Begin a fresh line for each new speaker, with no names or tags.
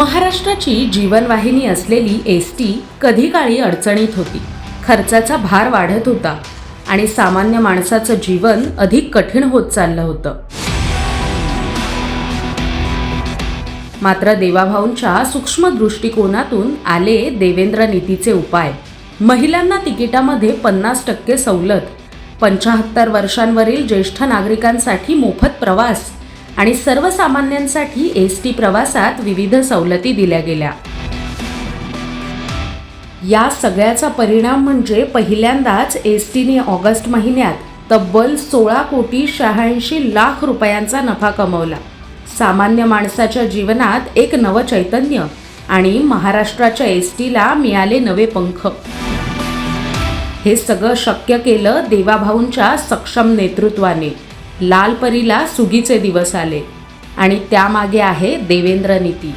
महाराष्ट्राची जीवनवाहिनी असलेली एसटी कधी काळी अडचणीत होती. खर्चाचा भार वाढत होता आणि सामान्य माणसाचं जीवन अधिक कठीण होत चाललं होतं. मात्र देवाभाऊंच्या सूक्ष्म दृष्टिकोनातून आले देवेंद्र नीतीचे उपाय. महिलांना तिकिटामध्ये 50% सवलत, 75 वर्षांवरील ज्येष्ठ नागरिकांसाठी मोफत प्रवास आणि सर्वसामान्यांसाठी एसटी प्रवासात विविध सवलती दिल्या गेल्या. या सगळ्याचा परिणाम म्हणजे पहिल्यांदाच एसटीने ऑगस्ट महिन्यात तब्बल 16,86,00,000 रुपयांचा नफा कमवला. सामान्य माणसाच्या जीवनात एक नवं चैतन्य आणि महाराष्ट्राच्या एसटीला मिळाले नवे पंख. हे सगळं शक्य केलं देवाभाऊंच्या सक्षम नेतृत्वाने. लाल परीला सुगीचे दिवस आले आणि त्यामागे आहे देवेंद्र नीती.